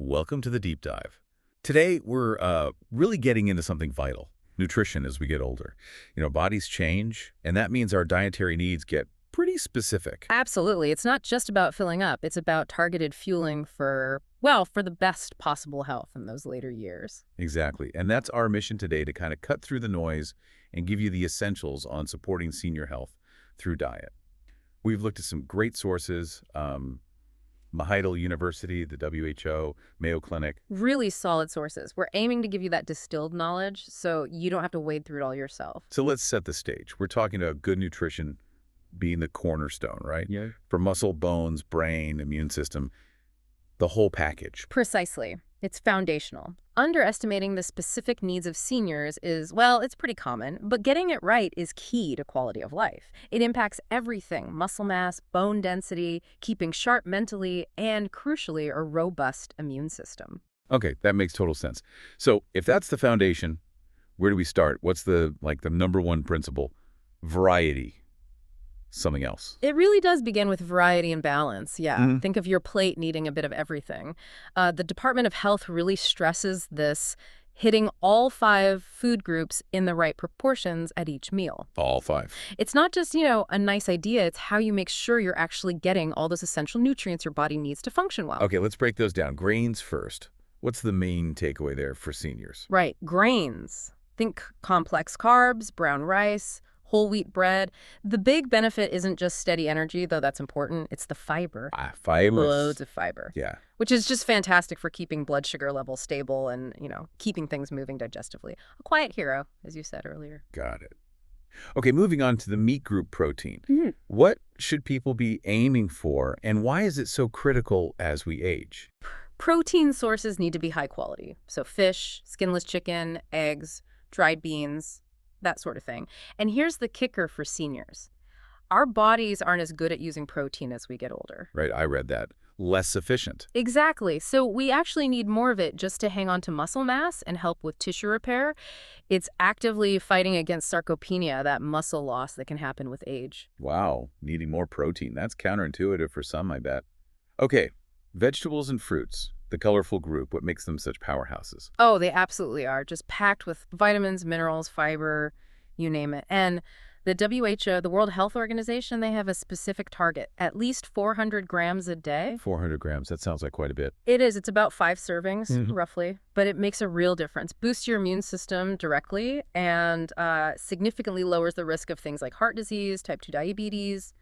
Welcome to the deep dive. Today, we're really getting into something vital, nutrition as we get older. Bodies change, and that means our dietary needs get pretty specific. Absolutely. It's not just about filling up. It's about targeted fueling for the best possible health in those later years. Exactly. And that's our mission today, to kind of cut through the noise and give you the essentials on supporting senior health through diet. We've looked at some great sources, Mahidol University, the WHO, Mayo Clinic. Really solid sources. We're aiming to give you that distilled knowledge so you don't have to wade through it all yourself. So let's set the stage. We're talking about good nutrition being the cornerstone, right? Yeah. For muscle, bones, brain, immune system, the whole package. Precisely. It's foundational. Underestimating the specific needs of seniors is, well, it's pretty common, but getting it right is key to quality of life. It impacts everything: muscle mass, bone density, keeping sharp mentally, and crucially, a robust immune system. Okay, that makes total sense. So if that's the foundation, where do we start? What's the number one principle? Variety. Something else. It really does begin with variety and balance, yeah. Mhm. Think of your plate needing a bit of everything. The Department of Health really stresses this, hitting all 5 food groups in the right proportions at each meal. All 5. It's not just, a nice idea, it's how you make sure you're actually getting all those essential nutrients your body needs to function well. Okay, let's break those down. Grains first. What's the main takeaway there for seniors? Right, grains. Think complex carbs, brown rice, whole wheat bread. The big benefit isn't just steady energy, though that's important. It's the fiber. Fiber. Loads of fiber. Yeah. Which is just fantastic for keeping blood sugar levels stable and, keeping things moving digestively. A quiet hero, as you said earlier. Got it. Okay, moving on to the meat group protein. Mhm. What should people be aiming for, and why is it so critical as we age? Protein sources need to be high quality. So fish, skinless chicken, eggs, dried beans, that sort of thing. And here's the kicker for seniors. Our bodies aren't as good at using protein as we get older. Right, I read that. Less sufficient. Exactly. So we actually need more of it just to hang on to muscle mass and help with tissue repair. It's actively fighting against sarcopenia, that muscle loss that can happen with age. Wow, needing more protein. That's counterintuitive for some, I bet. Okay, vegetables and fruits. The colorful group, what makes them such powerhouses? Oh, they absolutely are. Just packed with vitamins, minerals, fiber, you name it. And the WHO, the World Health Organization, they have a specific target, at least 400 grams a day. 400 grams, that sounds like quite a bit. It is. It's about 5 servings, Mhm. roughly. But it makes a real difference. Boosts your immune system directly and significantly lowers the risk of things like heart disease, type 2 diabetes,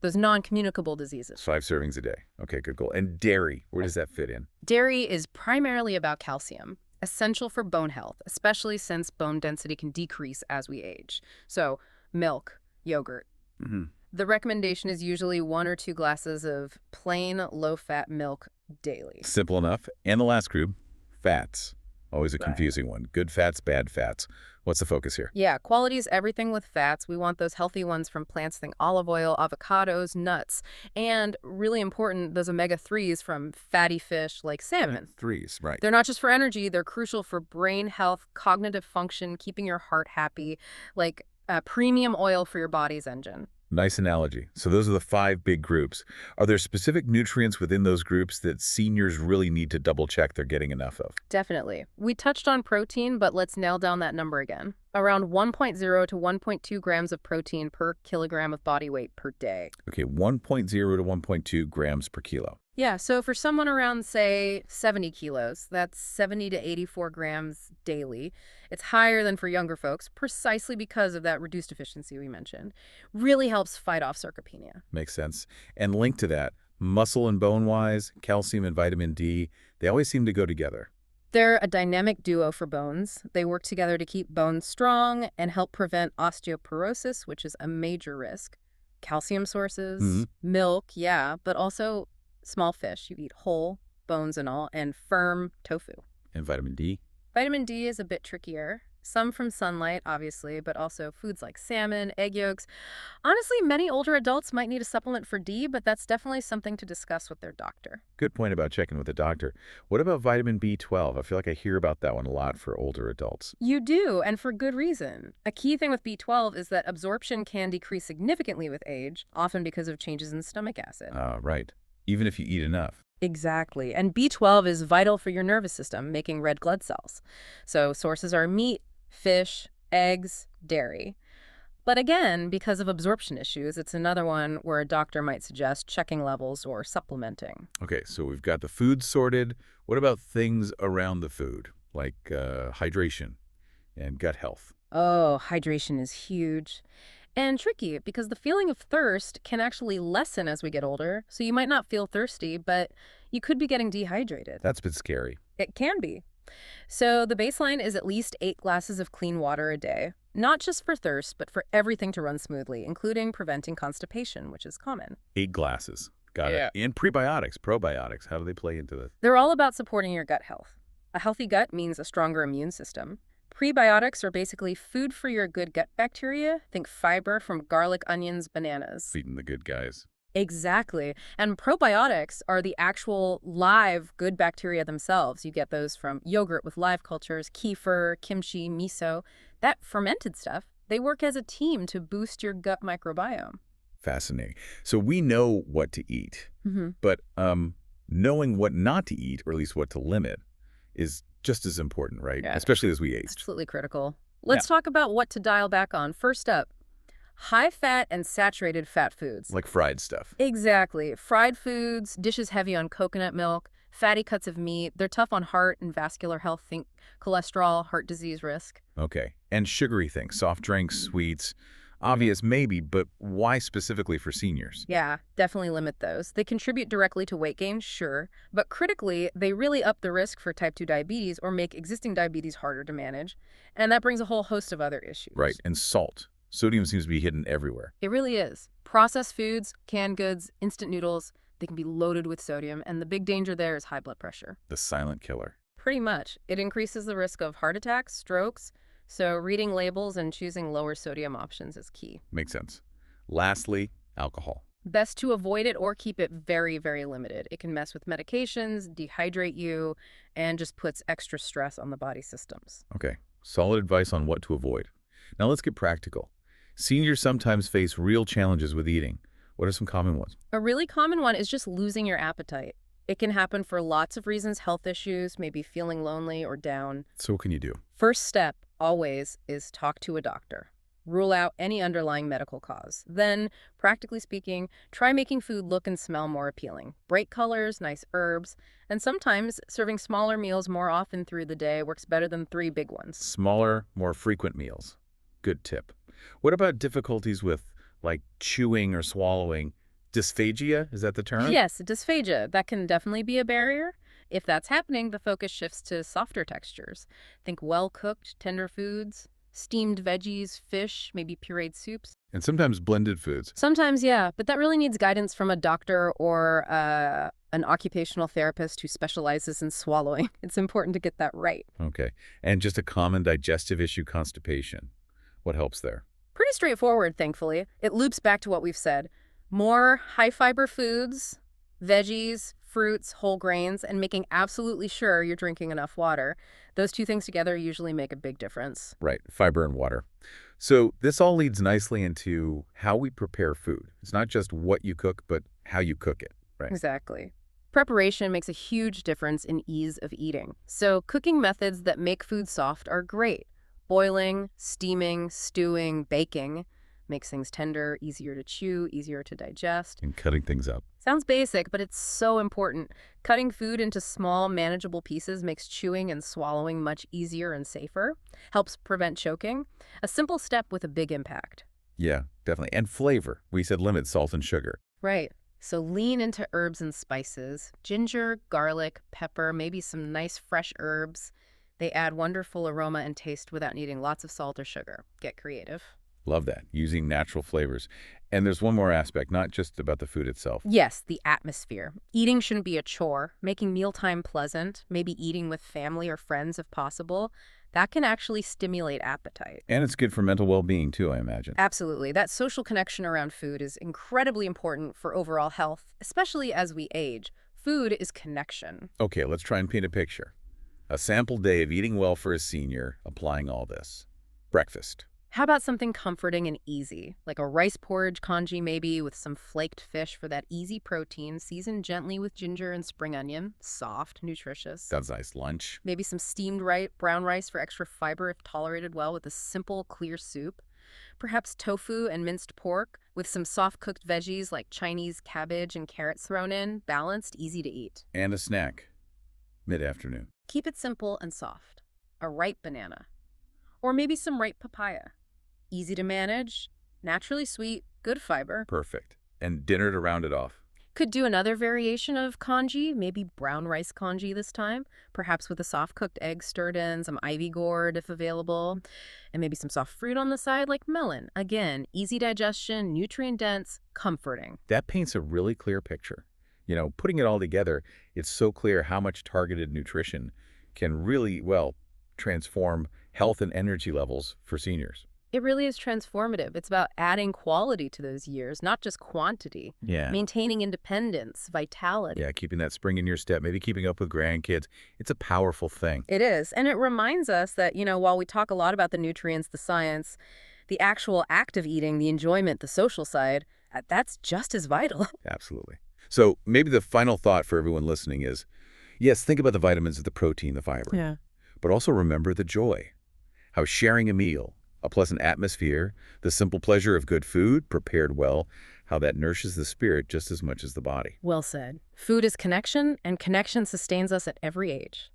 those non-communicable diseases. 5 servings a day. Okay, good goal. And dairy, where does that fit in? Dairy is primarily about calcium, essential for bone health, especially since bone density can decrease as we age. So milk, yogurt. Hmm. The recommendation is usually 1 or 2 glasses of plain low-fat milk daily. Simple enough. And the last group, fats. Always a Right. confusing one. Good fats, bad fats. What's the focus here? Yeah, quality is everything with fats. We want those healthy ones from plants, think olive oil, avocados, nuts, and really important, those omega-3s from fatty fish like salmon. 3s, right. They're not just for energy, they're crucial for brain health, cognitive function, keeping your heart happy, like a premium oil for your body's engine. Nice analogy. So those are the 5 big groups. Are there specific nutrients within those groups that seniors really need to double check they're getting enough of? Definitely. We touched on protein, but let's nail down that number again. Around 1.0 to 1.2 grams of protein per kilogram of body weight per day. Okay, 1.0 to 1.2 grams per kilo. Yeah, so for someone around, say, 70 kilos, that's 70 to 84 grams daily. It's higher than for younger folks, precisely because of that reduced efficiency we mentioned. Really helps fight off sarcopenia. Makes sense. And linked to that, muscle and bone-wise, calcium and vitamin D, they always seem to go together. They're a dynamic duo for bones. They work together to keep bones strong and help prevent osteoporosis, which is a major risk. Calcium sources, Mhm. milk, yeah, but also small fish. You eat whole, bones and all, and firm tofu. And vitamin D. Vitamin D is a bit trickier. Some from sunlight, obviously, but also foods like salmon, egg yolks. Honestly, many older adults might need a supplement for D, but that's definitely something to discuss with their doctor. Good point about checking with the doctor. What about vitamin B12? I feel like I hear about that one a lot for older adults. You do, and for good reason. A key thing with B12 is that absorption can decrease significantly with age, often because of changes in stomach acid. Right. Even if you eat enough. Exactly. And B12 is vital for your nervous system, making red blood cells. So sources are meat, fish, eggs, dairy. But again, because of absorption issues, it's another one where a doctor might suggest checking levels or supplementing. Okay, so we've got the food sorted. What about things around the food, like hydration and gut health? Oh, hydration is huge and tricky because the feeling of thirst can actually lessen as we get older. So you might not feel thirsty, but you could be getting dehydrated. That's a bit scary. It can be. So the baseline is at least 8 glasses of clean water a day, not just for thirst, but for everything to run smoothly, including preventing constipation, which is common. 8 glasses. Got Yeah. it. And prebiotics, probiotics, how do they play into this? They're all about supporting your gut health. A healthy gut means a stronger immune system. Prebiotics are basically food for your good gut bacteria. Think fiber from garlic, onions, bananas. Feeding the good guys. Exactly. And probiotics are the actual live good bacteria themselves. You get those from yogurt with live cultures, kefir, kimchi, miso. That fermented stuff, they work as a team to boost your gut microbiome. Fascinating. So we know what to eat, Hmm. but knowing what not to eat, or at least what to limit, is just as important, right? Yeah. Especially as we age. Absolutely critical. Let's talk about what to dial back on. First up, high fat and saturated fat foods. Like fried stuff. Exactly. Fried foods, dishes heavy on coconut milk, fatty cuts of meat. They're tough on heart and vascular health. Think cholesterol, heart disease risk. Okay. And sugary things, soft drinks, sweets. Obvious maybe, but why specifically for seniors? Yeah, definitely limit those. They contribute directly to weight gain, sure, but critically, they really up the risk for type 2 diabetes or make existing diabetes harder to manage. And that brings a whole host of other issues. Right. And salt. Sodium seems to be hidden everywhere. It really is. Processed foods, canned goods, instant noodles, they can be loaded with sodium, and the big danger there is high blood pressure. The silent killer. Pretty much. It increases the risk of heart attacks, strokes, so reading labels and choosing lower sodium options is key. Makes sense. Lastly, alcohol. Best to avoid it or keep it very, very limited. It can mess with medications, dehydrate you, and just puts extra stress on the body systems. Okay. Solid advice on what to avoid. Now let's get practical. Seniors sometimes face real challenges with eating. What are some common ones? A really common one is just losing your appetite. It can happen for lots of reasons, health issues, maybe feeling lonely or down. So what can you do? First step, always, is talk to a doctor. Rule out any underlying medical cause. Then, practically speaking, try making food look and smell more appealing. Bright colors, nice herbs, and sometimes serving smaller meals more often through the day works better than 3 big ones. Smaller, more frequent meals. Good tip. What about difficulties with, like, chewing or swallowing? Dysphagia, is that the term? Yes, dysphagia, that can definitely be a barrier. If that's happening, the focus shifts to softer textures. Think well-cooked, tender foods, steamed veggies, fish, maybe pureed soups. And sometimes blended foods. Sometimes, yeah, but that really needs guidance from a doctor or an occupational therapist who specializes in swallowing. It's important to get that right. Okay. And just a common digestive issue, constipation. What helps there? Pretty straightforward, thankfully. It loops back to what we've said. More high-fiber foods, veggies, fruits, whole grains, and making absolutely sure you're drinking enough water. Those two things together usually make a big difference. Right, fiber and water. So this all leads nicely into how we prepare food. It's not just what you cook, but how you cook it, right? Exactly. Preparation makes a huge difference in ease of eating. So cooking methods that make food soft are great. Boiling, steaming, stewing, baking makes things tender, easier to chew, easier to digest. And cutting things up. Sounds basic, but it's so important. Cutting food into small, manageable pieces makes chewing and swallowing much easier and safer, helps prevent choking. A simple step with a big impact. Yeah, definitely. And flavor. We said limit salt and sugar. Right. So lean into herbs and spices. Ginger, garlic, pepper, maybe some nice fresh herbs. They add wonderful aroma and taste without needing lots of salt or sugar. Get creative. Love that, using natural flavors. And there's one more aspect, not just about the food itself. Yes, the atmosphere. Eating shouldn't be a chore. Making mealtime pleasant, maybe eating with family or friends if possible, that can actually stimulate appetite. And it's good for mental well-being too, I imagine. Absolutely. That social connection around food is incredibly important for overall health, especially as we age. Food is connection. Okay, let's try and paint a picture. A sample day of eating well for a senior, applying all this. Breakfast. How about something comforting and easy, like a rice porridge congee maybe with some flaked fish for that easy protein, seasoned gently with ginger and spring onion, soft, nutritious. That's a nice lunch. Maybe some steamed brown rice for extra fiber if tolerated well with a simple, clear soup. Perhaps tofu and minced pork with some soft-cooked veggies like Chinese cabbage and carrots thrown in, balanced, easy to eat. And a snack. Mid-afternoon. Keep it simple and soft. A ripe banana. Or maybe some ripe papaya. Easy to manage, naturally sweet, good fiber. Perfect. And dinner to round it off. Could do another variation of congee, maybe brown rice congee this time, perhaps with a soft-cooked egg stirred in, some ivy gourd if available, and maybe some soft fruit on the side like melon. Again, easy digestion, nutrient-dense, comforting. That paints a really clear picture. You know, putting it all together, it's so clear how much targeted nutrition can really, well, transform health and energy levels for seniors. It really is transformative. It's about adding quality to those years, not just quantity. Yeah. Maintaining independence, vitality. Yeah, keeping that spring in your step, maybe keeping up with grandkids. It's a powerful thing. It is. And it reminds us that, while we talk a lot about the nutrients, the science, the actual act of eating, the enjoyment, the social side, that's just as vital. Absolutely. So maybe the final thought for everyone listening is, yes, think about the vitamins, the protein, the fiber. Yeah. But also remember the joy. How sharing a meal, a pleasant atmosphere, the simple pleasure of good food, prepared well, how that nourishes the spirit just as much as the body. Well said. Food is connection, and connection sustains us at every age.